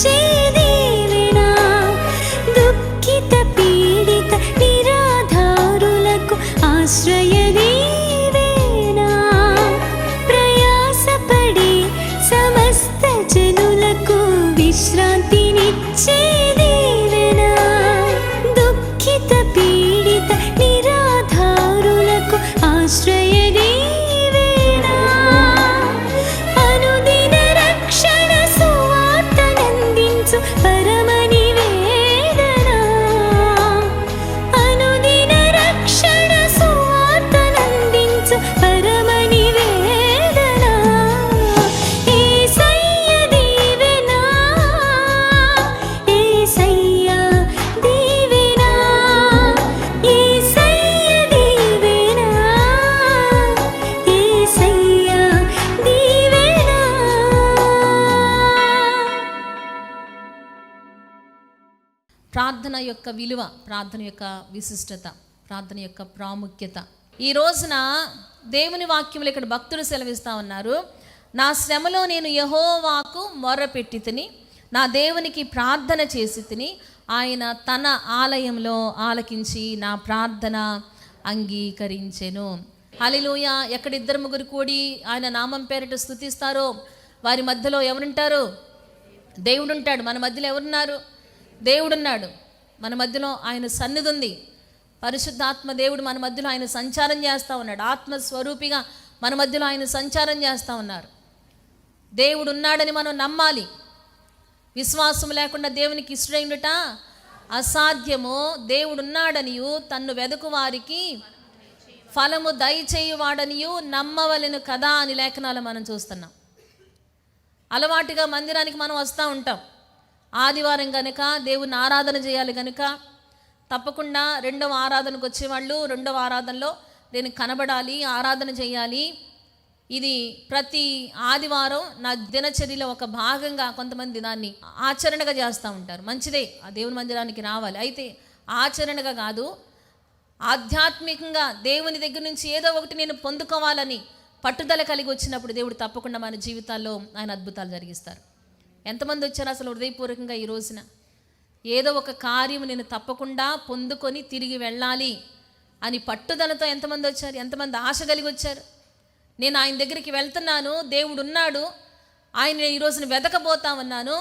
దీవెన, దుఃఖిత పీడిత నిరాధారులకు ఆశ్రయ దీవెన, ప్రయాసపడే సమస్త జనులకు విశ్రాంతినిచ్చే దీవెన, దుఃఖిత పీడిత నిరాధారులకు ఆశ్రయ దీవెన, అనుదిన రక్షణ సువార్తనందించు పరమ నివేదన, అనుదిన రక్షణ సువార్తనందించు పరమ నివేదన, యేసయ్య దీవెన, యేసయ్య దీవెన, యేసయ్య దీవెన, యేసయ్య దీవెన. ప్రార్థన యొక్క విలువ, ప్రార్థన యొక్క విశిష్టత, ప్రార్థన యొక్క ప్రాముఖ్యత. ఈ రోజున దేవుని వాక్యములు ఇక్కడ భక్తులు సెలవిస్తూ ఉన్నారు. నా శ్రమలో నేను యెహోవాకు మొర్రపెట్టి తిని, నా దేవునికి ప్రార్థన చేసి తిని, ఆయన తన ఆలయంలో ఆలకించి నా ప్రార్థన అంగీకరించెను. హల్లెలూయా. ఎక్కడ ఇద్దరు ముగ్గురు కూడి ఆయన నామం పేరిట స్తుతిస్తారో వారి మధ్యలో ఎవరుంటారు? దేవుడు ఉంటాడు. మన మధ్యలో ఎవరున్నారు? దేవుడున్నాడు. మన మధ్యలో ఆయన సన్నిధి ఉంది. పరిశుద్ధాత్మ దేవుడు మన మధ్యలో ఆయన సంచారం చేస్తూ ఉన్నాడు. ఆత్మస్వరూపిగా మన మధ్యలో ఆయన సంచారం చేస్తూ ఉన్నారు. దేవుడు ఉన్నాడని మనం నమ్మాలి. విశ్వాసం లేకుండా దేవునికి ఇష్టమైనట అసాధ్యము. దేవుడు ఉన్నాడనియు తన్ను వెదకు వారికి ఫలము దయచేయువాడనియు నమ్మవలెను కదా అని లేఖనాలు మనం చూస్తున్నాం. అలవాటుగా మందిరానికి మనం వస్తూ ఉంటాం. ఆదివారం కనుక దేవుని ఆరాధన చేయాలి కనుక తప్పకుండా రెండవ ఆరాధనకు వచ్చేవాళ్ళు రెండవ ఆరాధనలో నేను కనబడాలి, ఆరాధన చేయాలి. ఇది ప్రతి ఆదివారం నా దినచర్యలో ఒక భాగంగా కొంతమంది దాన్ని ఆచరణగా చేస్తూ ఉంటారు. మంచిదే, ఆ దేవుని మందిరానికి రావాలి. అయితే ఆచరణగా కాదు, ఆధ్యాత్మికంగా దేవుని దగ్గర నుంచి ఏదో ఒకటి నేను పొందుకోవాలని పట్టుదల కలిగి వచ్చినప్పుడు దేవుడు తప్పకుండా మన జీవితాల్లో ఆయన అద్భుతాలు జరిగిస్తారు. ఎంతమంది వచ్చారు అసలు హృదయపూర్వకంగా ఈ రోజున ఏదో ఒక కార్యం నేను తప్పకుండా పొందుకొని తిరిగి వెళ్ళాలి అని పట్టుదలతో ఎంతమంది వచ్చారు? ఎంతమంది ఆశ కలిగి వచ్చారు? నేను ఆయన దగ్గరికి వెళ్తున్నాను, దేవుడు ఉన్నాడు, ఆయన ఈ రోజున వెతకబోతా ఉన్నాను,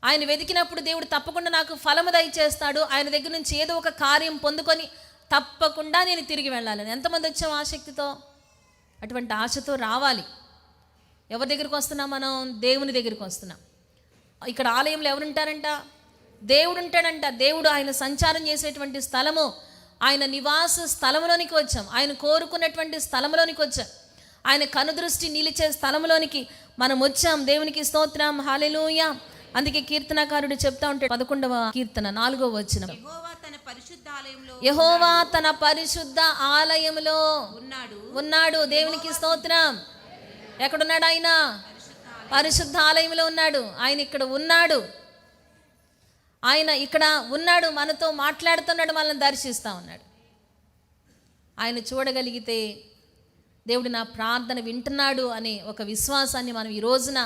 ఆయన వెతికినప్పుడు దేవుడు తప్పకుండా నాకు ఫలము దయచేస్తాడు, ఆయన దగ్గర నుంచి ఏదో ఒక కార్యం పొందుకొని తప్పకుండా నేను తిరిగి వెళ్ళాలని ఎంతమంది వచ్చాం ఆసక్తితో? అటువంటి ఆశతో రావాలి. ఎవరి దగ్గరికి వస్తున్నాం? మనం దేవుని దగ్గరికి వస్తున్నాం. ఇక్కడ ఆలయంలో ఎవరుంటారంట? దేవుడు ఉంటాడంట. దేవుడు ఆయన సంచారం చేసేటువంటి స్థలము, ఆయన నివాస స్థలంలోనికి వచ్చాం. ఆయన కోరుకున్నటువంటి స్థలంలోనికి వచ్చాం. ఆయన కనుదృష్టి నిలిచే స్థలంలోనికి మనం వచ్చాం. దేవునికి స్తోత్రం, హల్లెలూయా. అందుకే కీర్తనకారుడు చెప్తా ఉంటాడు 11వ కీర్తన 4వ వచనం, యెహోవా తన పరిశుద్ధ ఆలయంలో ఉన్నాడు. దేవునికి స్తోత్రం. ఎక్కడున్నాడు ఆయన? పరిశుద్ధ ఆలయంలో ఉన్నాడు. ఆయన ఇక్కడ ఉన్నాడు. ఆయన ఇక్కడ ఉన్నాడు, మనతో మాట్లాడుతున్నాడు, మనల్ని దర్శిస్తూ ఉన్నాడు. ఆయన చూడగలిగితే దేవుడు నా ప్రార్థన వింటున్నాడు అనే ఒక విశ్వాసాన్ని మనం ఈ రోజున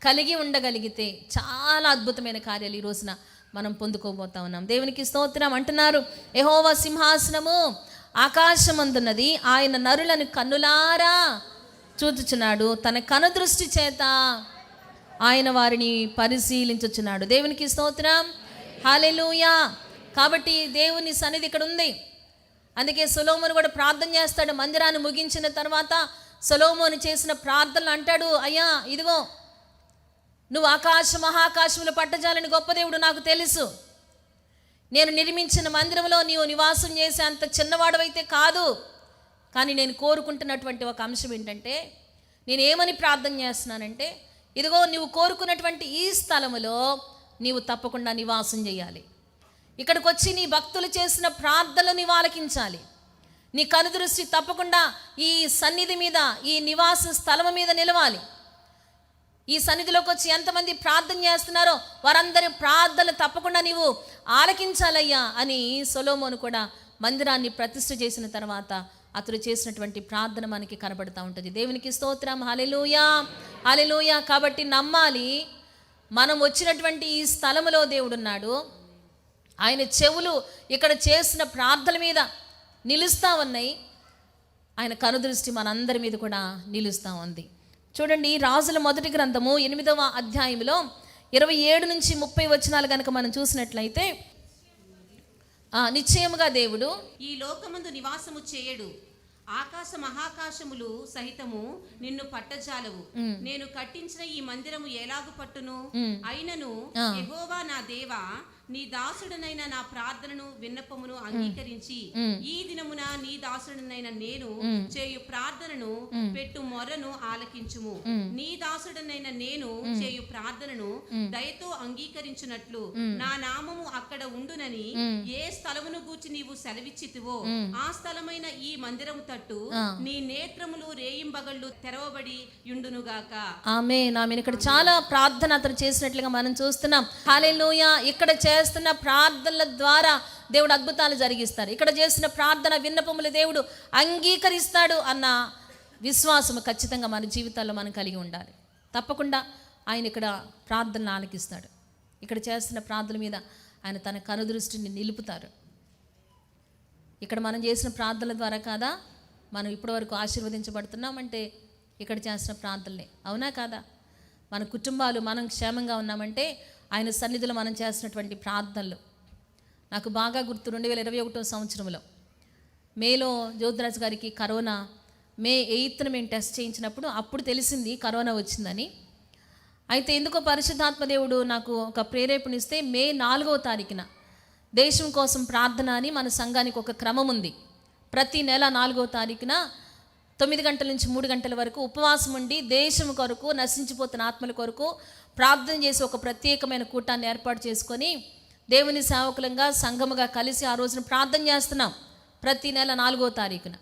కలిగి ఉండగలిగితే చాలా అద్భుతమైన కార్యాలు ఈ రోజున మనం పొందుకోబోతా ఉన్నాం. దేవునికి స్తోత్రం. అంటున్నారు, యెహోవా సింహాసనము ఆకాశమందున్నది, ఆయన నరులను కన్నులారా చూచుచున్నాడు, తన కనుదృష్టి చేత ఆయన వారిని పరిశీలించుచున్నాడు. దేవునికి స్తోత్రం, హల్లెలూయా. కాబట్టి దేవుని సన్నిధి ఇక్కడ ఉంది. అందుకే సొలొమోను కూడా ప్రార్థన చేస్తాడు. మందిరాన్ని ముగించిన తర్వాత సొలొమోను చేసిన ప్రార్థనలు అంటాడు, అయ్యా ఇదిగో నువ్వు ఆకాశ మహాకాశములు పట్టజాలని గొప్ప దేవుడు నాకు తెలుసు. నేను నిర్మించిన మందిరంలో నీవు నివాసం చేసే అంత చిన్నవాడవైతే కాదు. కానీ నేను కోరుకుంటున్నటువంటి ఒక అంశం ఏంటంటే, నేను ఏమని ప్రార్థన చేస్తున్నానంటే, ఇదిగో నువ్వు కోరుకున్నటువంటి ఈ స్థలములో నీవు తప్పకుండా నివాసం చేయాలి. ఇక్కడికి వచ్చి నీ భక్తులు చేసిన ప్రార్థనలు నీవు ఆలకించాలి. నీ కనుదృష్టి తప్పకుండా ఈ సన్నిధి మీద, ఈ నివాస స్థలం మీద నిలవాలి. ఈ సన్నిధిలోకి వచ్చి ఎంతమంది ప్రార్థన చేస్తున్నారో వారందరి ప్రార్థనలు తప్పకుండా నీవు ఆలకించాలయ్యా అని సొలొమోను కూడా మందిరాన్ని ప్రతిష్ఠ చేసిన తర్వాత అతడు చేసినటువంటి ప్రార్థన మనకి కనబడుతూ ఉంటుంది. దేవునికి స్తోత్రం, హల్లెలూయా, హల్లెలూయా. కాబట్టి నమ్మాలి, మనం వచ్చినటువంటి ఈ స్థలములో దేవుడున్నాడు. ఆయన చెవులు ఇక్కడ చేసిన ప్రార్థన మీద నిలుస్తూ ఉన్నాయి. ఆయన కనుదృష్టి మనందరి మీద కూడా నిలుస్తూ ఉంది. చూడండి, రాజుల మొదటి గ్రంథము 8వ అధ్యాయంలో 27 నుంచి 30 వచనాలు కనుక మనం చూసినట్లయితే, నిశ్చయముగా దేవుడు ఈ లోకమందు నివాసము చేయడు, ఆకాశ మహాకాశములు సహితము నిన్ను పట్టజాలవు. నేను కట్టించిన ఈ మందిరము ఎలాగు పట్టును? అయినను యెహోవా నా దేవా, నీ దాసుడనైన నా ప్రార్థనను విన్నపమును అంగీకరించి ఈ దినమున నీ దాసుడనైన నేను చేయు ప్రార్థనను పెట్టు మొర్రను ఆలకించుము. నీ దాసుడనైన నేను చేయు ప్రార్థనను దయతో అంగీకరించున్నట్లు నా నామము అక్కడ ఉండునని ఏ స్థలమును గూర్చి నీవు సెలవిచ్చితివో ఆ స్థలమైన ఈ మందిరము తట్టు నీ నేత్రములు రేయింబగళ్ళు తెరవబడి యుండునుగాక. ఆమేన్. ఇక్కడ చాలా ప్రార్థన అతను చేసినట్లుగా మనం చూస్తున్నాం. హల్లెలూయా. ఇక్కడ చేస్తున్న ప్రార్థనల ద్వారా దేవుడు అద్భుతాలు జరిగిస్తారు. ఇక్కడ చేసిన ప్రార్థన విన్నపములు దేవుడు అంగీకరిస్తాడు అన్న విశ్వాసము ఖచ్చితంగా మన జీవితాల్లో మనం కలిగి ఉండాలి. తప్పకుండా ఆయన ఇక్కడ ప్రార్థనలు ఆలకిస్తాడు. ఇక్కడ చేస్తున్న ప్రార్థన మీద ఆయన తన కనుదృష్టిని నిలుపుతారు. ఇక్కడ మనం చేసిన ప్రార్థనల ద్వారా కాదా మనం ఇప్పటివరకు ఆశీర్వదించబడుతున్నామంటే ఇక్కడ చేసిన ప్రార్థనలే, అవునా కాదా? మన కుటుంబాలు మనం క్షేమంగా ఉన్నామంటే ఆయన సన్నిధిలో మనం చేసినటువంటి ప్రార్థనలు. నాకు బాగా గుర్తు, 2021 సంవత్సరంలో మేలో జ్యోతిరాజు గారికి కరోనా, మే 8న మేము టెస్ట్ చేయించినప్పుడు అప్పుడు తెలిసింది కరోనా వచ్చిందని. అయితే ఎందుకో పరిశుద్ధాత్మ దేవుడు నాకు ఒక ప్రేరేపణిస్తే మే 4వ తారీఖున దేశం కోసం ప్రార్థన అని మన సంఘానికి ఒక క్రమం ఉంది. ప్రతి నెల 4వ తారీఖున 9 గంటల నుంచి 3 గంటల వరకు ఉపవాసం ఉండి దేశం కొరకు, నశించిపోతున్న ఆత్మల కొరకు ప్రార్థన చేసి ఒక ప్రత్యేకమైన కూటాన్ని ఏర్పాటు చేసుకొని దేవుని సేవకులంగా సంఘముగా కలిసి ఆ రోజున ప్రార్థన చేస్తున్నాం. ప్రతి నెల 4వ తారీఖున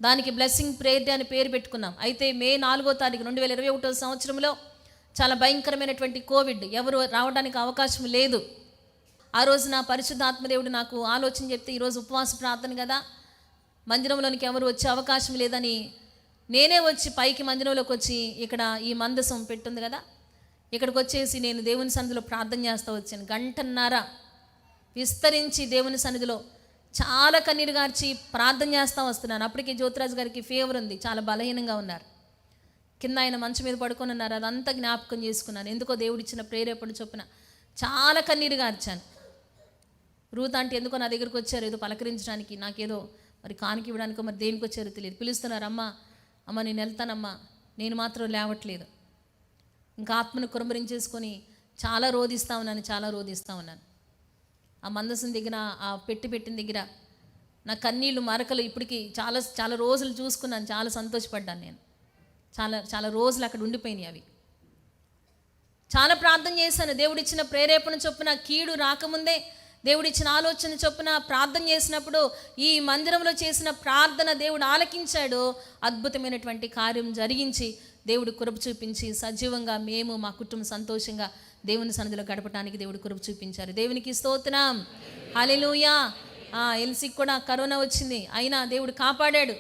దానికి బ్లెస్సింగ్ ప్రేయర్ డే అని పేరు పెట్టుకున్నాం. అయితే మే 4వ తారీఖు 2021 సంవత్సరంలో చాలా భయంకరమైనటువంటి కోవిడ్, ఎవరు రావడానికి అవకాశం లేదు. ఆ రోజున పరిశుద్ధాత్మదేవుడు నాకు ఆలోచన చెప్తే, ఈరోజు ఉపవాస ప్రార్థన కదా, మందిరంలోనికి ఎవరు వచ్చే అవకాశం లేదని నేనే వచ్చి పైకి మందిరంలోకి వచ్చి ఇక్కడ ఈ మందసం పెట్టుంది కదా, ఇక్కడికి వచ్చేసి నేను దేవుని సన్నిధిలో ప్రార్థన చేస్తూ వచ్చాను. 1.5 గంటన్నర విస్తరించి దేవుని సన్నిధిలో చాలా కన్నీరు గార్చి ప్రార్థన చేస్తూ వస్తున్నాను. అప్పటికి జ్యోతిరాజు గారికి ఫీవర్ ఉంది, చాలా బలహీనంగా ఉన్నారు. కింద ఆయన మంచం మీద పడుకొని ఉన్నారు. అదంతా జ్ఞాపకం చేసుకున్నాను. ఎందుకో దేవుడిచ్చిన ప్రేరేపణ చొప్పున చాలా కన్నీరు గార్చాను. రూత్ ఆంటీ ఎందుకో నా దగ్గరికి వచ్చారు, ఏదో పలకరించడానికి, నాకేదో మరి కానికి ఇవ్వడానికో మరి దేనికి వచ్చారో తెలియదు. పిలుస్తున్నారు, అమ్మ నేను వెళ్తానమ్మా, నేను మాత్రం లేవట్లేదు. ఇంకా ఆత్మను కురంభరించేసుకొని చాలా రోధిస్తూ ఉన్నాను. ఆ మందసం దగ్గర, ఆ పెట్టిన దగ్గర నా కన్నీళ్ళు మరకలు ఇప్పటికీ చాలా చాలా రోజులు చూసుకున్నాను. చాలా సంతోషపడ్డాను నేను. చాలా రోజులు అక్కడ ఉండిపోయినాయి అవి. చాలా ప్రార్థన చేశాను. దేవుడిచ్చిన ప్రేరేపణ చొప్పున, కీడు రాకముందే దేవుడిచ్చిన ఆలోచన చొప్పున ప్రార్థన చేసినప్పుడు ఈ మందిరంలో చేసిన ప్రార్థన దేవుడు ఆలకించాడు. అద్భుతమైనటువంటి కార్యం జరిగించి దేవుడు కృప చూపించి సజీవంగా మేము మా కుటుంబం సంతోషంగా దేవుని సన్నిధిలో గడపడానికి దేవుడు కృప చూపించారు. దేవునికి స్తోత్రం. హల్లెలూయా. ఎల్సీకి కూడా కరోనా వచ్చింది, అయినా దేవుడు కాపాడాడు.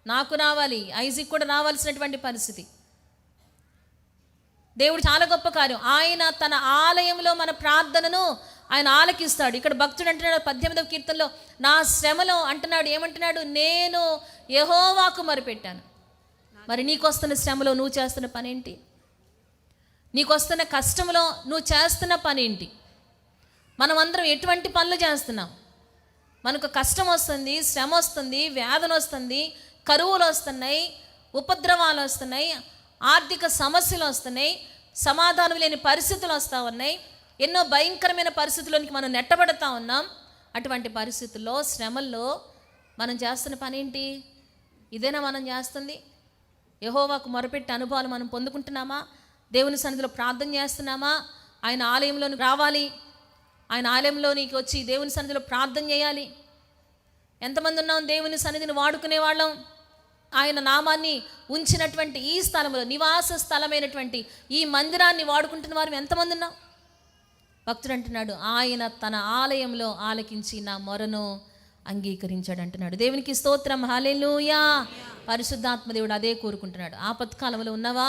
నాకు రావాలి, ఐజీకి కూడా రావాల్సినటువంటి పరిస్థితి. దేవుడు చాలా గొప్ప కార్యం. ఆయన తన ఆలయంలో మన ప్రార్థనను ఆయన ఆలకిస్తాడు. ఇక్కడ భక్తుడు అంటున్నాడు 18వ కీర్తనలో, నా శ్రమలో అంటున్నాడు, ఏమంటున్నాడు, నేను యెహోవాకు మొరపెట్టాను. మరి నీకు వస్తున్న శ్రమలో నువ్వు చేస్తున్న పని ఏంటి? నీకు వస్తున్న కష్టంలో నువ్వు చేస్తున్న పని ఏంటి? మనం అందరం ఎటువంటి పనులు చేస్తున్నాం? మనకు కష్టం వస్తుంది, శ్రమ వస్తుంది, వేదన వస్తుంది, కరువులు వస్తున్నాయి, ఉపద్రవాలు వస్తున్నాయి, ఆర్థిక సమస్యలు వస్తున్నాయి, సమాధానం లేని పరిస్థితులు వస్తూ ఉన్నాయి, ఎన్నో భయంకరమైన పరిస్థితుల్లోనికి మనం నెట్టబడతా ఉన్నాం. అటువంటి పరిస్థితుల్లో, శ్రమల్లో మనం చేస్తున్న పని ఏంటి? ఇదేనా మనం చేస్తుంది? యెహోవాకు మొరపెట్టే అనుభవాలు మనం పొందుకుంటున్నామా? దేవుని సన్నిధిలో ప్రార్థన చేస్తున్నామా? ఆయన ఆలయంలోనికి రావాలి, ఆయన ఆలయంలోనికి వచ్చి దేవుని సన్నిధిలో ప్రార్థన చేయాలి. ఎంతమంది ఉన్నాం దేవుని సన్నిధిని వాడుకునే వాళ్ళం? ఆయన నామాన్ని ఉంచినటువంటి ఈ స్థలంలో, నివాస స్థలమైనటువంటి ఈ మందిరాన్ని వాడుకుంటున్న వారు ఎంతమంది ఉన్నాం? భక్తుడు అంటున్నాడు, ఆయన తన ఆలయంలో ఆలకించి నా మొరను అంగీకరించాడు అంటున్నాడు. దేవునికి స్తోత్రం. హల్లెలూయా. పరిశుద్ధాత్మ దేవుడు అదే కోరుకుంటున్నాడు. ఆపత్కాలంలో ఉన్నవా?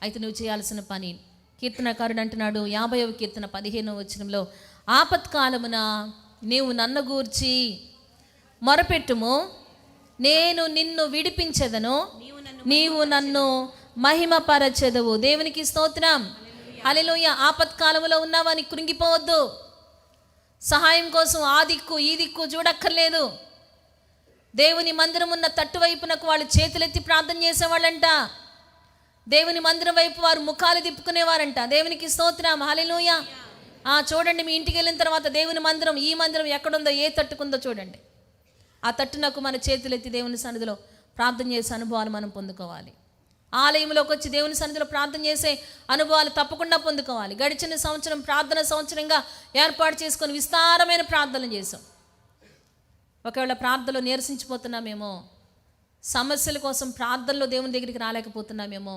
అయితే నువ్వు చేయాల్సిన పని, కీర్తనకారుడు అంటున్నాడు 50వ కీర్తన 15వ వచనంలో, ఆపత్కాలమున నీవు నన్ను గూర్చి మొరపెట్టుము, నేను నిన్ను విడిపించెదను, నీవు నన్ను మహిమపరచెదవు. దేవునికి స్తోత్రం. హల్లెలూయా. ఆపత్కాలంలో ఉన్నావని కృంగిపోవద్దు. సహాయం కోసం ఆ దిక్కు ఈ దిక్కు చూడక్కర్లేదు. దేవుని మందిరం ఉన్న తట్టు వైపునకు వాళ్ళు చేతులెత్తి ప్రార్థన చేసేవాళ్ళంట. దేవుని మందిరం వైపు వారు ముఖాలు తిప్పుకునేవారంట. దేవునికి స్తోత్రం. హల్లెలూయా. చూడండి, మీ ఇంటికి వెళ్ళిన తర్వాత దేవుని మందిరం, ఈ మందిరం ఎక్కడుందో, ఏ తట్టుకుందో చూడండి. ఆ తట్టునకు మన చేతులెత్తి దేవుని సన్నిధిలో ప్రార్థన చేసే అనుభవాలు మనం పొందుకోవాలి. ఆలయంలోకి వచ్చి దేవుని సన్నిధిలో ప్రార్థన చేసే అనుభవాలు తప్పకుండా పొందుకోవాలి. గడిచిన సంవత్సరం ప్రార్థన సంవత్సరంగా ఏర్పాటు చేసుకొని విస్తారమైన ప్రార్థనలు చేసాం. ఒకవేళ ప్రార్థనలో నీరసించిపోతున్నామేమో, సమస్యల కోసం ప్రార్థనలో దేవుని దగ్గరికి రాలేకపోతున్నామేమో,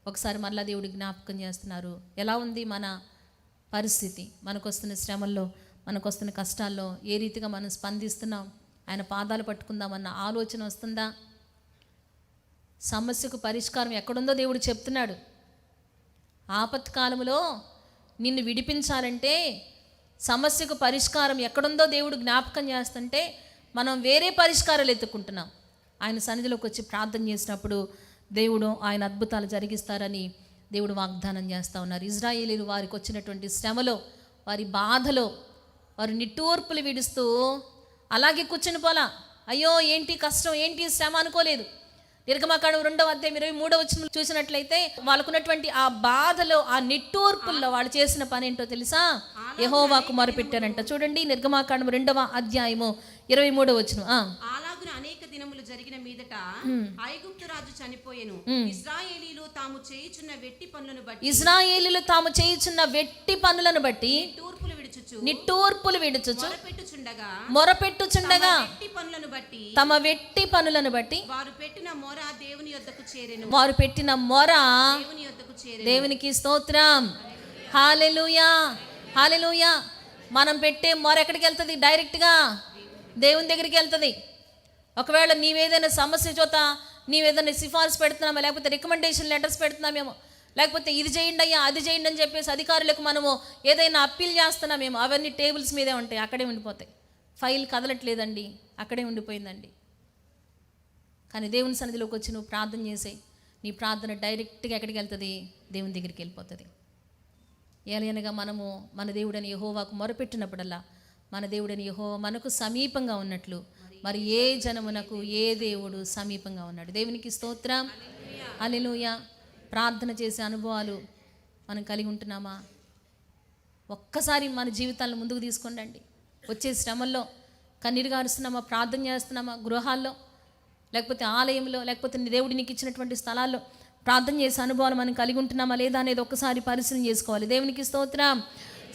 ఒకసారి మరలా దేవుడి జ్ఞాపకం చేస్తున్నారు. ఎలా ఉంది మన పరిస్థితి? మనకు వస్తున్న శ్రమల్లో, మనకు వస్తున్న కష్టాల్లో ఏ రీతిగా మనం స్పందిస్తున్నాం? ఆయన పాదాలు పట్టుకుందామన్న ఆలోచన వస్తుందా? సమస్యకు పరిష్కారం ఎక్కడుందో దేవుడు చెప్తున్నాడు. ఆపత్కాలంలో నిన్ను విడిపించాలంటే సమస్యకు పరిష్కారం ఎక్కడుందో దేవుడు జ్ఞాపకం చేస్తుంటే మనం వేరే పరిష్కారాలు ఎత్తుకుంటున్నాం. ఆయన సన్నిధిలోకి వచ్చి ప్రార్థన చేసినప్పుడు దేవుడు ఆయన అద్భుతాలు జరిగిస్తారని దేవుడు వాగ్దానం చేస్తూ ఉన్నారు. ఇజ్రాయేలీలు వారికి వచ్చినటువంటి శ్రమలో, వారి బాధలో వారు నిట్టూర్పులు విడుస్తూ అలాగే కూర్చుని పోలా. అయ్యో ఏంటి కష్టం, ఏంటి శ్రమ అనుకోలేదు. నిర్గమకాండం 2వ అధ్యాయం 23వ వచనం చూసినట్లయితే వాళ్ళకున్నటువంటి ఆ బాధలో, ఆ నిట్టూర్పుల్లో వాళ్ళు చేసిన పని ఏంటో తెలుసా? యెహోవాకు మొరపెట్టారంట. చూడండి, నిర్గమకాండం 2వ అధ్యాయము 23వ వచనం. అలాగున అనేక దినములు జరిగిన మీదట ఐగుప్తు రాజు చనిపోయెను. ఇశ్రాయేలీలు తాము చేయుచున్న వెట్టి పనులను బట్టి నిట్టూర్పులు విడుచుచు మొరపెట్టుచుండగా తమ వెట్టి పనులను బట్టి వారు పెట్టిన మొర దేవునికి స్తోత్రం. హల్లెలూయా, హల్లెలూయా. మనం పెట్టే మొర ఎక్కడికి వెళ్తుంది? డైరెక్ట్గా దేవుని దగ్గరికి వెళ్తుంది. ఒకవేళ నీవేదైనా సమస్య చోత నీవేదైనా సిఫార్సు పెడుతున్నామో, లేకపోతే రికమెండేషన్ లెటర్స్ పెడుతున్నామేమో, లేకపోతే ఇది చేయండి అయ్యా, అది చేయండి అని చెప్పేసి అధికారులకు మనము ఏదైనా అప్పీల్ చేస్తున్నామేమో, అవన్నీ టేబుల్స్ మీదే ఉంటాయి, అక్కడే ఉండిపోతాయి. ఫైల్ కదలట్లేదండి, అక్కడే ఉండిపోయిందండి. కానీ దేవుని సన్నిధిలోకి వచ్చి నువ్వు ప్రార్థన చేసే నీ ప్రార్థన డైరెక్ట్గా ఎక్కడికి వెళ్తుంది? దేవుని దగ్గరికి వెళ్ళిపోతుంది. ఏలయనగా మనము మన దేవుడని యెహోవాకు మొరపెట్టినప్పుడల్లా మన దేవుడని యెహోవా మనకు సమీపంగా ఉన్నట్లు మరి ఏ జనమునకు ఏ దేవుడు సమీపంగా ఉన్నాడు. దేవునికి స్తోత్రం. హల్లెలూయా. ప్రార్థన చేసే అనుభవాలు మనం కలిగి ఉంటున్నామా? ఒక్కసారి మన జీవితాలను ముందుకు తీసుకొండండి. వచ్చే శ్రమల్లో కన్నీరు గారుస్తున్నామా? ప్రార్థన చేస్తున్నామా? గృహాల్లో, లేకపోతే ఆలయంలో, లేకపోతే దేవుడు నీకు ఇచ్చినటువంటి స్థలాల్లో ప్రార్థన చేసే అనుభవాలు మనం కలిగి ఉంటున్నామా లేదా అనేది ఒక్కసారి పరిశీలన చేసుకోవాలి. దేవునికి స్తోత్రం.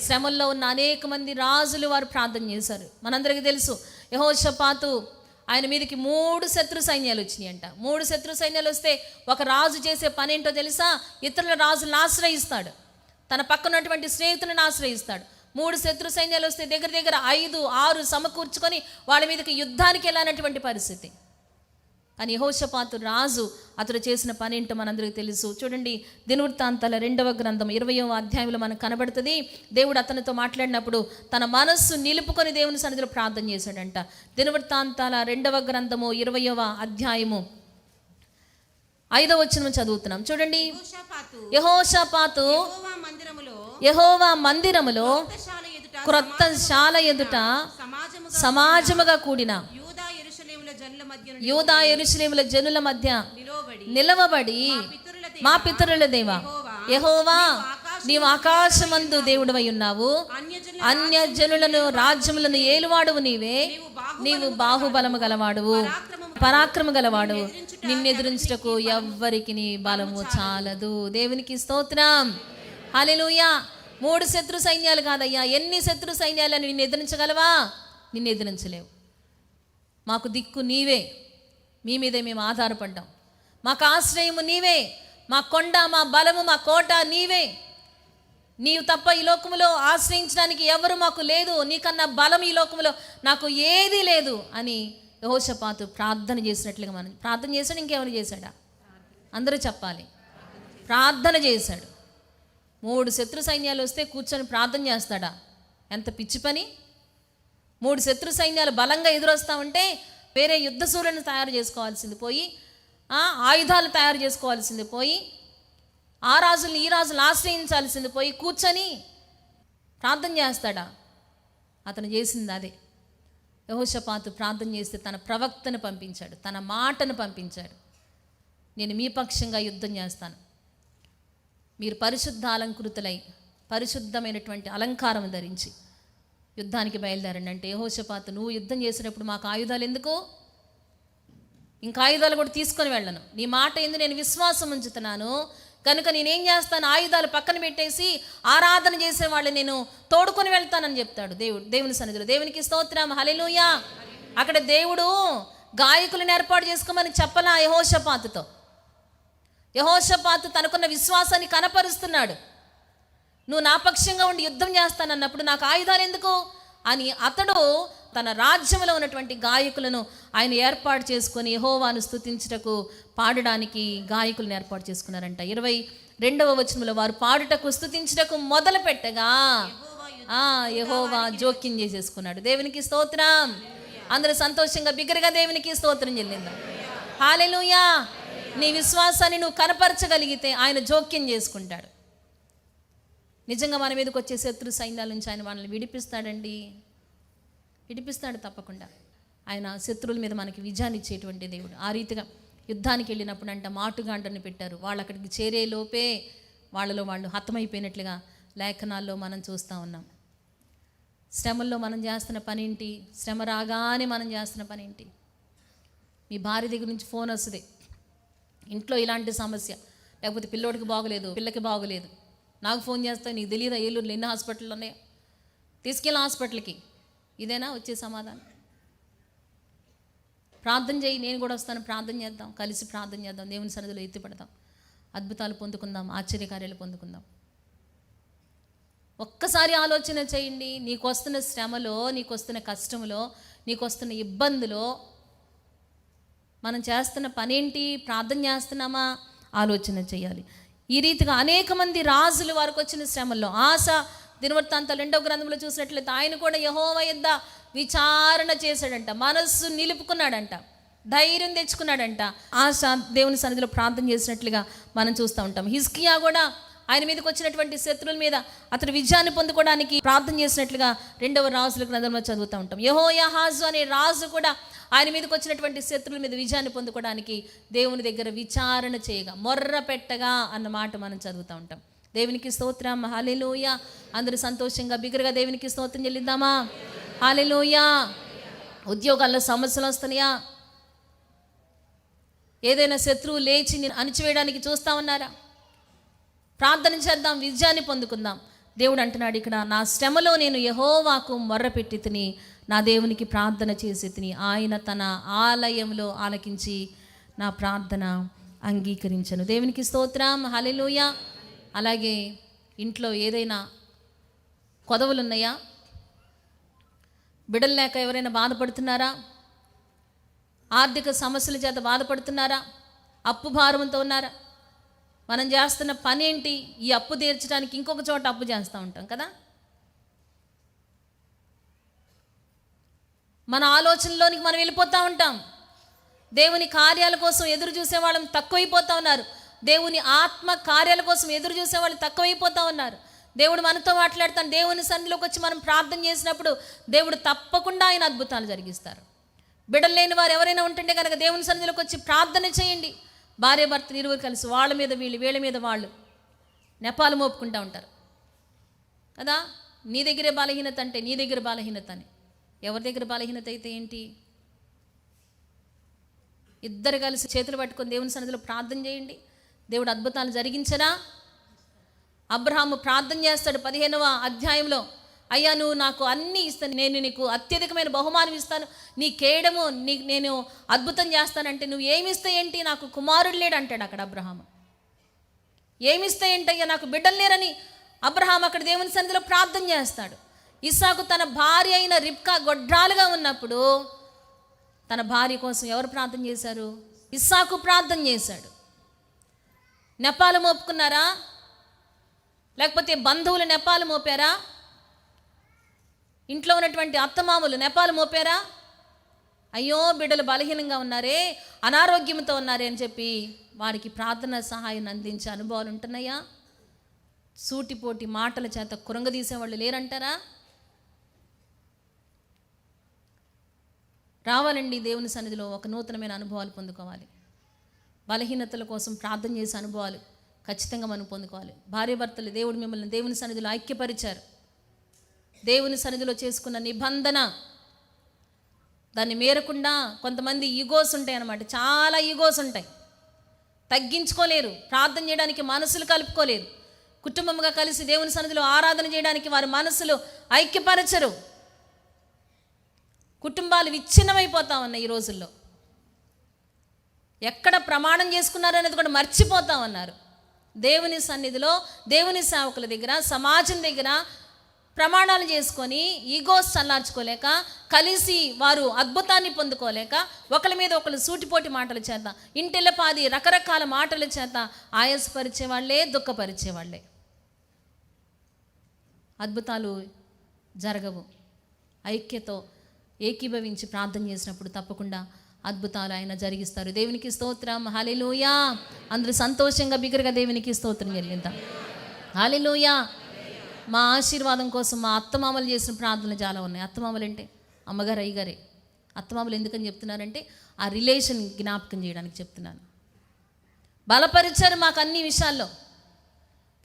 శ్రమల్లో ఉన్న అనేక మంది రాజులు వారు ప్రార్థన చేశారు. మనందరికీ తెలుసు, యెహోషాపాతు ఆయన మీదకి 3 శత్రు సైన్యాలు వచ్చినాయంట. 3 శత్రు సైన్యాలు వస్తే ఒక రాజు చేసే పని ఏంటో తెలుసా? ఇతరుల రాజులను ఆశ్రయిస్తాడు, తన పక్కనటువంటి స్నేహితులను ఆశ్రయిస్తాడు. 3 శత్రు సైన్యాలు వస్తే దగ్గర 5-6 సమకూర్చుకొని వాళ్ళ మీదకి యుద్ధానికి వెళ్ళానటువంటి పరిస్థితి. కానీ యెహోషాపాతు రాజు అతడు చేసిన పని ఏంటో మనందరికీ తెలుసు. చూడండి, దినవృత్తాంతాల 2వ గ్రంథం 20వ అధ్యాయంలో మనకు కనబడుతుంది. దేవుడు అతనితో మాట్లాడినప్పుడు తన మనస్సు నిలుపుకొని దేవుని సన్నిధిలో ప్రార్థన చేశాడంట. దినవృత్తాంతాల 2వ గ్రంథము 20వ అధ్యాయము 5వ వచనం చదువుతున్నాం. చూడండి, యెహోషాపాతు యెహోవా మందిరములో క్రొత్త శాల ఎదుట సమాజముగా కూడిన యూదా యెరూషలేముల జనుల మధ్య నిలవబడి, మా పితరుల దేవా యెహోవా, నీవు ఆకాశమందు దేవుడవై ఉన్నావు, అన్య జనులను రాజ్యములను ఏలువాడువు నీవే, నీవు బాహుబలము గలవాడువు, పరాక్రమ గలవాడు, నిన్నెదిరించుటకు ఎవ్వరికి నీ బలము చాలదు. దేవునికి స్తోత్రం. హల్లెలూయా. 3 శత్రు సైన్యాలు కాదయ్యా, ఎన్ని శత్రు సైన్యాలను నిన్ను ఎదిరించగలవా? నిన్ను ఎదిరించలేవు. మాకు దిక్కు నీవే, మీ మీదే మేము ఆధారపడ్డాం. మాకు ఆశ్రయము నీవే, మా కొండ, మా బలము, మా కోట నీవే. నీవు తప్ప ఈ లోకములో ఆశ్రయించడానికి ఎవరు మాకు లేదు, నీకన్నా బలం ఈ లోకములో నాకు ఏది లేదు అని యెహోషాపాతు ప్రార్థన చేసినట్లుగా మనం ప్రార్థన చేశాడు. ఇంకేమైనా చేశాడా? అందరూ చెప్పాలి. ప్రార్థన చేశాడు. 3 శత్రు సైన్యాలు వస్తే కూర్చొని ప్రార్థన చేస్తాడా? ఎంత పిచ్చి పని! 3 శత్రు సైన్యాలు బలంగా ఎదురొస్తా ఉంటే వేరే యుద్ధ సూర్యులను తయారు చేసుకోవాల్సింది పోయి, ఆయుధాలు తయారు చేసుకోవాల్సింది పోయి, ఆ రాజులు ఈ రాజులు ఆశ్రయించాల్సింది పోయి కూర్చొని ప్రార్థన చేస్తాడా? అతను చేసింది అదే. యెహోషాపాతు ప్రార్థన చేస్తే తన ప్రవక్తను పంపించాడు, తన మాటను పంపించాడు. నేను మీ పక్షంగా యుద్ధం చేస్తాను, మీరు పరిశుద్ధ అలంకృతులై పరిశుద్ధమైనటువంటి అలంకారం ధరించి యుద్ధానికి బయలుదేరండి అంటే, యెహోషాపాతు నువ్వు యుద్ధం చేసేటప్పుడు మాకు ఆయుధాలు ఎందుకు? ఇంకా ఆయుధాలు కూడా తీసుకొని వెళ్ళను, నీ మాట ఎందు నేను విశ్వాసం ఉంచుతున్నాను కనుక నేనేం చేస్తాను, ఆయుధాలు పక్కన పెట్టేసి ఆరాధన చేసే వాళ్ళు నేను తోడుకొని వెళ్తానని చెప్తాడు దేవుని సన్నిధిలో. దేవునికి స్తోత్రం, హల్లెలూయా. అక్కడ దేవుడు గాయకులను ఏర్పాటు చేసుకోమని చెప్పలా యెహోషాపాతుతో. యెహోషాపాతు తనకున్న విశ్వాసాన్ని కనపరుస్తున్నాడు. నువ్వు నా పక్షంగా ఉండి యుద్ధం చేస్తానన్నప్పుడు నాకు ఆయుధాలు ఎందుకు అని అతడు తన రాజ్యంలో ఉన్నటువంటి గాయకులను ఆయన ఏర్పాటు చేసుకొని యెహోవాను స్తుతించుటకు పాడడానికి గాయకులను ఏర్పాటు చేసుకున్నారంట. 22వ వచనంలో వారు పాడుటకు స్తుతించుటకు మొదలు పెట్టగా యెహోవా జోక్యం చేసేసుకున్నాడు. దేవునికి స్తోత్రం. అందరూ సంతోషంగా బిగ్గరగా దేవునికి స్తోత్రం చెల్లిందాం. హల్లెలూయా. నీ విశ్వాసాన్ని నువ్వు కనపరచగలిగితే ఆయన జోక్యం చేసుకుంటాడు. నిజంగా మన మీదకి వచ్చే శత్రు సైన్యాల నుంచి ఆయన మనల్ని విడిపిస్తాడండి, విడిపిస్తాడు తప్పకుండా. ఆయన శత్రువుల మీద మనకి విజయాన్ని ఇచ్చేటువంటి దేవుడు. ఆ రీతిగా యుద్ధానికి వెళ్ళినప్పుడు అంట మాటుగాండ్రని పెట్టారు. వాళ్ళు అక్కడికి చేరే లోపే వాళ్ళలో వాళ్ళు హతమైపోయినట్లుగా లేఖనాల్లో మనం చూస్తూ ఉన్నాం. శ్రమల్లో మనం చేస్తున్న పని ఏంటి? శ్రమ రాగానే మనం చేస్తున్న పని ఏంటి? మీ భార్య దగ్గర నుంచి ఫోన్ వస్తుంది, ఇంట్లో ఇలాంటి సమస్య, లేకపోతే పిల్లోడికి బాగోలేదు, పిల్లకి బాగోలేదు, నాకు ఫోన్ చేస్తావు, నీకు తెలియదా ఏలూరులో ఎన్ని హాస్పిటల్ ఉన్నాయో, తీసుకెళ్ళి హాస్పిటల్కి. ఇదేనా వచ్చే సమాధానం? ప్రార్థన చేయి, నేను కూడా వస్తాను, ప్రార్థన చేద్దాం, కలిసి ప్రార్థన చేద్దాం, దేవుని సన్నిధిలో ఎత్తిపడదాం, అద్భుతాలు పొందుకుందాం, ఆశ్చర్యకార్యాలు పొందుకుందాం. ఒక్కసారి ఆలోచన చేయండి. నీకు వస్తున్న శ్రమలో, నీకు వస్తున్న కష్టంలో, నీకు వస్తున్న ఇబ్బందిలో మనం చేస్తున్న పనేంటి? ప్రార్థన చేస్తున్నామా? ఆలోచన చేయాలి. ఈ రీతిగా అనేక మంది రాజులు వారికి వచ్చిన శ్రమల్లో, ఆస దినవృత్తాంతాలు 2వ గ్రంథంలో చూసినట్లయితే ఆయన కూడా యెహోవా యొద్ద విచారణ చేశాడంట, మనస్సు నిలుపుకున్నాడంట, ధైర్యం తెచ్చుకున్నాడంట. ఆస దేవుని సన్నిధిలో ప్రార్థన చేసినట్లుగా మనం చూస్తూ ఉంటాం. హిజ్కియా కూడా ఆయన మీదకి వచ్చినటువంటి శత్రువుల మీద అతడు విజయాన్ని పొందుకోవడానికి ప్రార్థన చేసినట్లుగా 2వ రాజుల గ్రంథంలో చదువుతూ ఉంటాం. యెహోయాహాజు అనే రాజు కూడా ఆయన మీదకి వచ్చినటువంటి శత్రువుల మీద విజయాన్ని పొందుకోవడానికి దేవుని దగ్గర విచారణ చేయగా, మొర్ర పెట్టగా అన్న మాట మనం చదువుతూ ఉంటాం. దేవునికి స్తోత్రం, హల్లెలూయా. అందరూ సంతోషంగా బిగ్గరగా దేవునికి స్తోత్రం చెల్లిద్దామా? హల్లెలూయా. ఉద్యోగాల్లో సమస్యలు వస్తున్నాయా? ఏదైనా శత్రువు లేచి అణిచివేయడానికి చూస్తూ ఉన్నారా? ప్రార్థన చేద్దాం, విజయాన్ని పొందుకుందాం. దేవుడు అంటున్నాడు ఇక్కడ, నా శ్రమలో నేను యెహోవాకు మొర్రపెట్టి తిని, నా దేవునికి ప్రార్థన చేసి తిని, ఆయన తన ఆలయంలో ఆలకించి నా ప్రార్థన అంగీకరించను. దేవునికి స్తోత్రం, హల్లెలూయా. అలాగే ఇంట్లో ఏదైనా కొదవలు ఉన్నాయా? బిడ్డలు లేక ఎవరైనా బాధపడుతున్నారా? ఆర్థిక సమస్యల చేత బాధపడుతున్నారా? అప్పు భారంతో ఉన్నారా? మనం చేస్తున్న పని ఏంటి? ఈ అప్పు తీర్చడానికి ఇంకొక చోట అప్పు చేస్తూ ఉంటాం కదా. మన ఆలోచనలోనికి మనం వెళ్ళిపోతూ ఉంటాం. దేవుని కార్యాల కోసం ఎదురు చూసే వాళ్ళం తక్కువైపోతూ ఉన్నారు. దేవుని ఆత్మ కార్యాల కోసం ఎదురు చూసే వాళ్ళు తక్కువైపోతూ ఉన్నారు. దేవుడు మనతో మాట్లాడతాను. దేవుని సన్నిధిలోకి వచ్చి మనం ప్రార్థన చేసినప్పుడు దేవుడు తప్పకుండా ఆయన అద్భుతాలు జరిగిస్తారు. బిడ్డలు లేని వారు ఎవరైనా ఉంటుంటే కనుక దేవుని సన్నిధిలోకి వచ్చి ప్రార్థన చేయండి. భార్య భర్తలు ఇరువురు కలిసి వాళ్ళ మీద వీళ్ళు, వీళ్ళ మీద వాళ్ళు నెపాలు మోపుకుంటూ ఉంటారు కదా. నీ దగ్గరే బలహీనత అంటే నీ దగ్గర బలహీనత అని. ఎవరి దగ్గర బలహీనత అయితే ఏంటి? ఇద్దరు కలిసి చేతులు పట్టుకొని దేవుని సన్నిధిలో ప్రార్థన చేయండి. దేవుడు అద్భుతాలు జరిగించరా? అబ్రహాము ప్రార్థన చేస్తాడు 15వ అధ్యాయంలో, అయ్యా నువ్వు నాకు అన్నీ ఇస్తాను, నేను నీకు అత్యధికమైన బహుమానం ఇస్తాను, నీ కేడము నేను అద్భుతం చేస్తానంటే నువ్వు ఏమిస్తే ఏంటి? నాకు కుమారుడు లేడు అంటాడు అక్కడ అబ్రహాము. ఏమిస్తే ఏంటయ్యా, నాకు బిడ్డలు లేరని అబ్రహాం అక్కడ దేవుని సన్నిధిలో ప్రార్థన చేస్తాడు. ఇస్సాకు తన భార్య అయిన రిబ్కా గొడ్రాలుగా ఉన్నప్పుడు తన భార్య కోసం ఎవరు ప్రార్థన చేశారు? ఇస్సాకు ప్రార్థన చేశాడు. నెపాలు మోపుకున్నారా? లేకపోతే బంధువులు నెపాలు మోపారా? ఇంట్లో ఉన్నటువంటి అత్తమామలు నెపాలు మోపారా? అయ్యో బిడ్డలు బలహీనంగా ఉన్నారే, అనారోగ్యంతో ఉన్నారే అని చెప్పి వారికి ప్రార్థన సహాయం అందించే అనుభవాలు ఉంటున్నాయా? సూటిపోటి మాటల చేత కురంగదీసేవాళ్ళు లేరంటారా? రావాలండి దేవుని సన్నిధిలో ఒక నూతనమైన అనుభవాలు పొందుకోవాలి. బలహీనతల కోసం ప్రార్థన చేసే అనుభవాలు ఖచ్చితంగా మనం పొందుకోవాలి. భార్యాభర్తలు దేవుడు మిమ్మల్ని దేవుని సన్నిధిలో ఐక్యపరిచారు. దేవుని సన్నిధిలో చేసుకున్న నిబంధన దాన్ని మేరకుండా కొంతమంది ఈగోస్ ఉంటాయి అన్నమాట. చాలా ఈగోస్ ఉంటాయి, తగ్గించుకోలేరు, ప్రార్థన చేయడానికి మనసులు కలుపుకోలేరు, కుటుంబంగా కలిసి దేవుని సన్నిధిలో ఆరాధన చేయడానికి వారి మనసులు ఐక్యపరచరు. కుటుంబాలు విచ్ఛిన్నమైపోతా ఉన్నాయి ఈ రోజుల్లో. ఎక్కడ ప్రమాణం చేసుకున్నారు అనేది కూడా మర్చిపోతా ఉన్నారు. దేవుని సన్నిధిలో, దేవుని సేవకుల దగ్గర, సమాజం దగ్గర ప్రమాణాలు చేసుకొని ఈగోస్ చల్లార్చుకోలేక, కలిసి వారు అద్భుతాన్ని పొందుకోలేక, ఒకరి మీద ఒకరు సూటిపోటి మాటల చేత, ఇంటిల్లపాది రకరకాల మాటల చేత ఆయాసపరిచేవాళ్లే, దుఃఖపరిచేవాళ్లే. అద్భుతాలు జరగవు. ఐక్యతో ఏకీభవించి ప్రార్థన చేసినప్పుడు తప్పకుండా అద్భుతాలు ఆయన జరిగిస్తారు. దేవునికి స్తోత్రం, హల్లెలూయా. అందరూ సంతోషంగా బిగ్గరగా దేవునికి స్తోత్రం చెల్లిద్దాం. హల్లెలూయా. మా ఆశీర్వాదం కోసం మా అత్తమామలు చేసిన ప్రార్థనలు చాలా ఉన్నాయి. అత్తమామలు అంటే అమ్మగారు, అయ్యగారే. అత్తమామలు ఎందుకని చెప్తున్నారంటే ఆ రిలేషన్ జ్ఞాపకం చేయడానికి చెప్తున్నాను. బలపరిచారు మాకు అన్ని విషయాల్లో.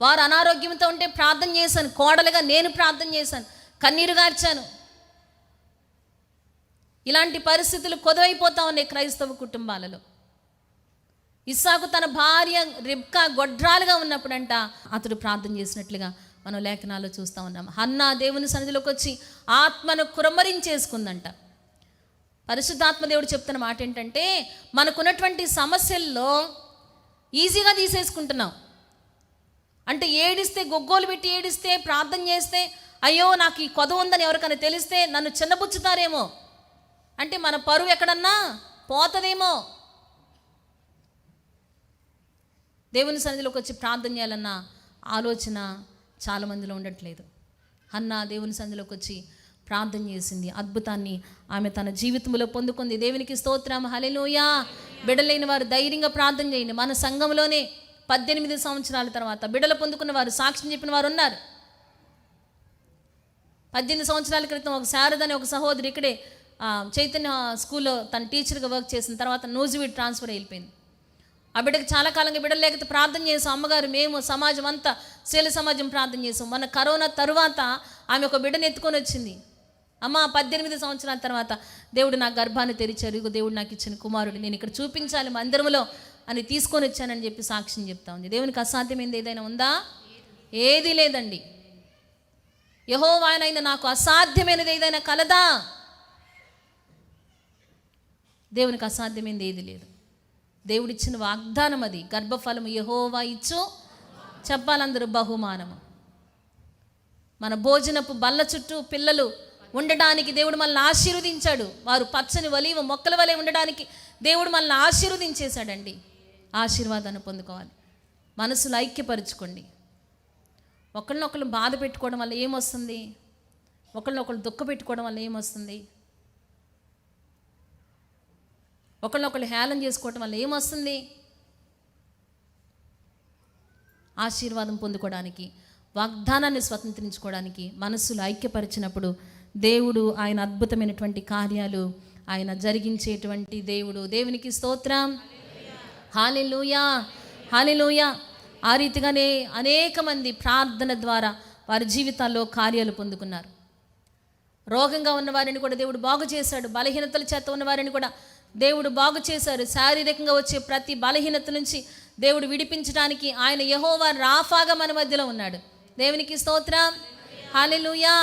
వారు అనారోగ్యంతో ఉంటే ప్రార్థన చేశాను, కోడలుగా నేను ప్రార్థన చేశాను, కన్నీరు గార్చాను. ఇలాంటి పరిస్థితులు కొదవైపోతా ఉన్నాయి క్రైస్తవ కుటుంబాలలో. ఇస్సాకు తన భార్య రిబ్కా గొడ్రాలుగా ఉన్నప్పుడంట అతడు ప్రార్థన చేసినట్లుగా మనం లేఖనాల్లో చూస్తూ ఉన్నాం. హన్నా దేవుని సన్నిధిలోకి వచ్చి ఆత్మను కురమరించేసుకుందంట. పరిశుద్ధాత్మ దేవుడు చెప్తున్న మాట ఏంటంటే, మనకున్నటువంటి సమస్యల్లో ఈజీగా తీసేసుకుంటున్నాం. అంటే ఏడిస్తే, గొగ్గోలు పెట్టి ఏడిస్తే, ప్రార్థన చేస్తే, అయ్యో నాకు ఈ కొదవ ఉందని ఎవరికైనా తెలిస్తే నన్ను చిన్నబుచ్చుతారేమో, అంటే మన పరువు ఎక్కడన్నా పోతదేమో. దేవుని సన్నిధిలోకి వచ్చి ప్రార్థన చేయాలన్న ఆలోచన చాలామందిలో ఉండట్లేదు. హన్నా దేవుని సన్నిధిలోకి వచ్చి ప్రార్థన చేసింది. అద్భుతాన్ని ఆమె తన జీవితంలో పొందుకుంది. దేవునికి స్తోత్రం, హల్లెలూయా. బిడ్డలేని వారు ధైర్యంగా ప్రార్థన చేయండి. మన సంఘంలోనే 18 సంవత్సరాల తర్వాత బిడ్డలు పొందుకున్న వారు, సాక్ష్యం చెప్పిన వారు ఉన్నారు. 18 సంవత్సరాల క్రితం ఒక శారదని ఒక సహోదరి ఇక్కడే చైతన్య స్కూల్లో తన టీచర్గా వర్క్ చేసిన తర్వాత నూజివీడ్ ట్రాన్స్ఫర్ అయిపోయింది. ఆ బిడ్డకి చాలా కాలంగా బిడ్డలు లేకపోతే ప్రార్థన చేసాం. అమ్మగారు, మేము, సమాజం అంతా, శీల సమాజం ప్రార్థన చేసాం. మన కరోనా తరువాత ఆమె ఒక బిడ్డను ఎత్తుకొని వచ్చింది. అమ్మ 18 సంవత్సరాల తర్వాత దేవుడు నా గర్భాన్ని తెరిచారు, ఇగో దేవుడు నాకు ఇచ్చిన కుమారుడు, నేను ఇక్కడ చూపించాలి మందిరంలో అని తీసుకొని వచ్చానని చెప్పి సాక్ష్యం చెప్తా ఉంది. దేవునికి అసాధ్యమైంది ఏదైనా ఉందా? ఏది లేదండి. యెహోవాయనైన నాకు అసాధ్యమైనది ఏదైనా కలదా? దేవునికి అసాధ్యమైనది ఏది లేదు. దేవుడిచ్చిన వాగ్దానం అది. గర్భఫలము యెహోవా ఇచ్చు, చెప్పాలందరూ బహుమానము. మన భోజనపు బల్ల చుట్టూ పిల్లలు ఉండడానికి దేవుడు మనల్ని ఆశీర్వదించాడు. వారు పచ్చని ఒలీవ మొక్కల వలె ఉండడానికి దేవుడు మనల్ని ఆశీర్వదించేశాడండి. ఆశీర్వాదాన్ని పొందుకోవాలి. మనసులు ఐక్యపరుచుకోండి. ఒకళ్ళనొకళ్ళు బాధ పెట్టుకోవడం వల్ల ఏమొస్తుంది? ఒకళ్ళనొకళ్ళు దుఃఖ పెట్టుకోవడం వల్ల ఏమొస్తుంది? ఒకళ్ళనొకళ్ళు హేళన చేసుకోవటం వల్ల ఏమొస్తుంది? ఆశీర్వాదం పొందుకోవడానికి, వాగ్దానాన్ని స్వతంత్రించుకోవడానికి మనస్సులు ఐక్యపరిచినప్పుడు దేవుడు ఆయన అద్భుతమైనటువంటి కార్యాలు ఆయన జరిగించేటువంటి దేవుడు. దేవునికి స్తోత్రం, హల్లెలూయా, హల్లెలూయా. ఆ రీతిగానే అనేక మంది ప్రార్థన ద్వారా వారి జీవితాల్లో కార్యాలు పొందుకున్నారు. రోగంగా ఉన్నవారిని కూడా దేవుడు బాగు చేశాడు. బలహీనతల చేత ఉన్నవారిని కూడా దేవుడు బాగు చేశారు. శారీరకంగా వచ్చే ప్రతి బలహీనత నుంచి దేవుడు విడిపించడానికి ఆయన యెహోవా రాఫాగా మన మధ్యలో ఉన్నాడు. దేవునికి స్తోత్రం, హల్లెలూయా,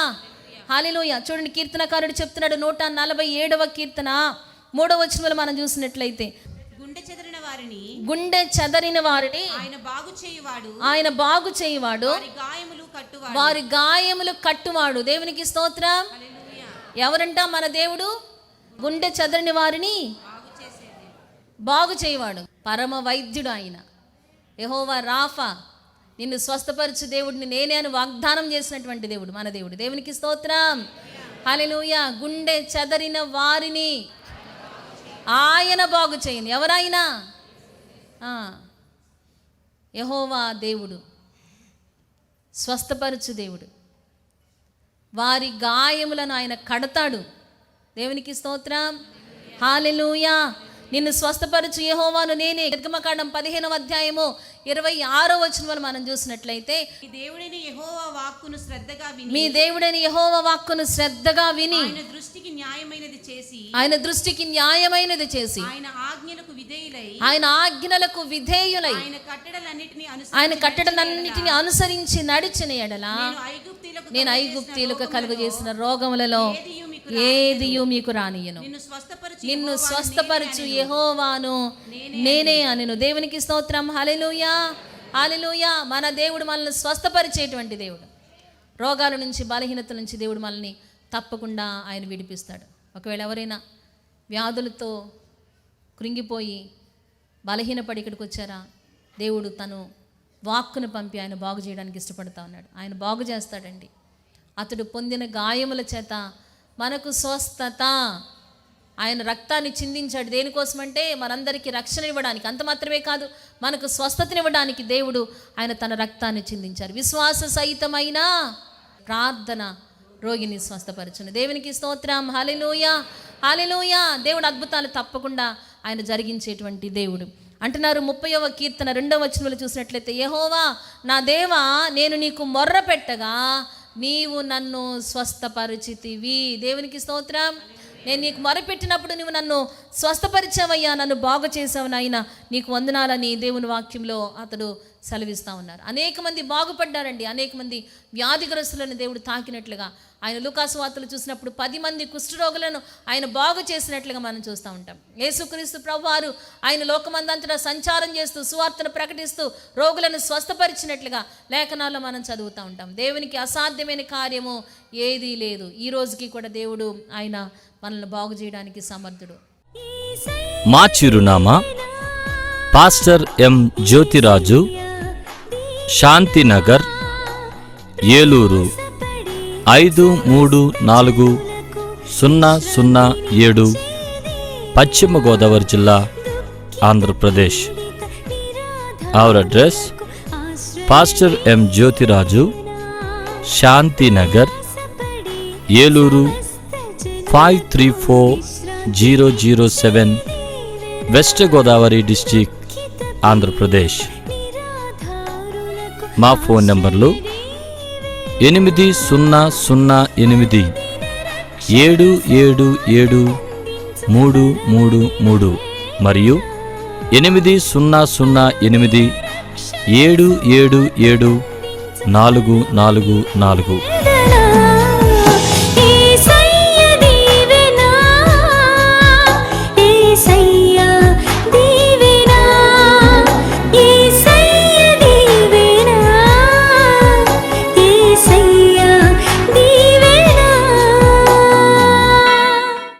హల్లెలూయా. చూడండి, కీర్తనకారుడు చెప్తున్నాడు 147వ కీర్తన 3వ వచనంలో మనం చూసినట్లయితే, గుండె చెదరిన వారిని ఆయన బాగు చేయువాడు, వారి గాయములు కట్టువాడు. దేవునికి స్తోత్రం. ఎవరంట మన దేవుడు? గుండె చెదరిన వారిని బాగు చేయవాడు. పరమ వైద్యుడు ఆయన, యెహోవా రాఫా. నిన్ను స్వస్థపరచు దేవుడిని నేనే అని వాగ్దానం చేసినటువంటి దేవుడు మన దేవుడు. దేవునికి స్తోత్రం. హల్లెలూయా. గుండె చెదరిన వారిని ఆయన బాగు చేయను. ఎవరైనా యెహోవా దేవుడు, స్వస్థపరచు దేవుడు. వారి గాయములను ఆయన కడతాడు. దేవునికి స్తోత్రం. హల్లెలూయా. నిన్ను స్వస్థపరచు యెహోవాను నేనే. నిర్గమకాండం 15వ అధ్యాయము 26వ వచనంలో మనం చూసినట్లయితే, మీ దేవుడైన యెహోవా వాక్కును శ్రద్ధగా విని, మీ దేవుడైన యెహోవా వాక్కును శ్రద్ధగా విని, ఆయన దృష్టికి న్యాయమైనది చేసి, ఆయన దృష్టికి న్యాయమైనది చేసి, ఆయన ఆజ్ఞలకు విధేయులై, ఆయన ఆజ్ఞలకు విధేయులై, ఆయన కట్టడలన్నిటిని అనుసరించి నడిచిన ఎడల నేను ఐగుప్తీయులకు కలుగజేసిన రోగములలో ఏదియు మీకు రానియను. నిన్ను స్వస్థపరచు యెహోవాను నేనే అనెను. దేవునికి స్తోత్రం. హల్లెలూయా. హల్లెలూయా. మన దేవుడు మనల్ని స్వస్థపరిచేటువంటి దేవుడు. రోగాల నుంచి, బలహీనతల నుంచి దేవుడు మనల్ని తప్పకుండా ఆయన విడిపిస్తాడు. ఒకవేళ ఎవరైనా వ్యాధులతో కృంగిపోయి బలహీనపడి ఇక్కడికి వచ్చారా, దేవుడు తను వాక్కును పంపి ఆయన బాగు చేయడానికి ఇష్టపడతా ఉన్నాడు. ఆయన బాగు చేస్తాడండి. అతడు పొందిన గాయముల చేత మనకు స్వస్థత. ఆయన రక్తాన్ని చిందించాడు. దేనికోసమంటే మనందరికీ రక్షణ ఇవ్వడానికి. అంత మాత్రమే కాదు, మనకు స్వస్థతనివ్వడానికి దేవుడు ఆయన తన రక్తాన్ని చిందించారు. విశ్వాస సహితమైన ప్రార్థన రోగిని స్వస్థపరచును. దేవునికి స్తోత్రం. హల్లెలూయా. హల్లెలూయా. దేవుడు అద్భుతాలు తప్పకుండా ఆయన జరిగించేటువంటి దేవుడు. అంటున్నారు 30వ కీర్తన 2వ వచనంలో చూసినట్లయితే, యెహోవా నా దేవా, నేను నీకు మొర్ర పెట్టగా నీవు నన్ను స్వస్థపరిచితివి. దేవునికి స్తోత్రం. నేను నీకు మొరపెట్టినప్పుడు నువ్వు నన్ను స్వస్థపరిచావయ్యా, నన్ను బాగు చేసావు నాయనా, నీకు వందనాలని దేవుని వాక్యంలో అతడు సెలవిస్తూ ఉన్నారు. అనేక మంది బాగుపడ్డారండి. అనేక మంది వ్యాధిగ్రస్తులను దేవుడు తాకినట్లుగా ఆయన లూకాసు వార్తలు చూసినప్పుడు 10 మంది కుష్ఠరోగులను ఆయన బాగు చేసినట్లుగా మనం చూస్తూ ఉంటాం. యేసుక్రీస్తు ప్రభువారు ఆయన లోకమందంతటా సంచారం చేస్తూ సువార్తను ప్రకటిస్తూ రోగులను స్వస్థపరిచినట్లుగా లేఖనాల్లో మనం చదువుతూ ఉంటాం. దేవునికి అసాధ్యమైన కార్యము ఏదీ లేదు. ఈ రోజుకి కూడా దేవుడు ఆయన మనల్ని బాగు చేయడానికి సమర్థుడు. మా చిరునామా పాస్టర్ ఎం జ్యోతిరాజు, శాంతినగర్, ఏలూరు 534007, పశ్చిమ గోదావరి జిల్లా, Andhra Pradesh. Our address pastor M Jyothiraju, Shantinagar, Eluru 534007, west Godavari district, Andhra Pradesh. మా ఫోన్ నంబర్లు 8008777333 మరియు 800877774444.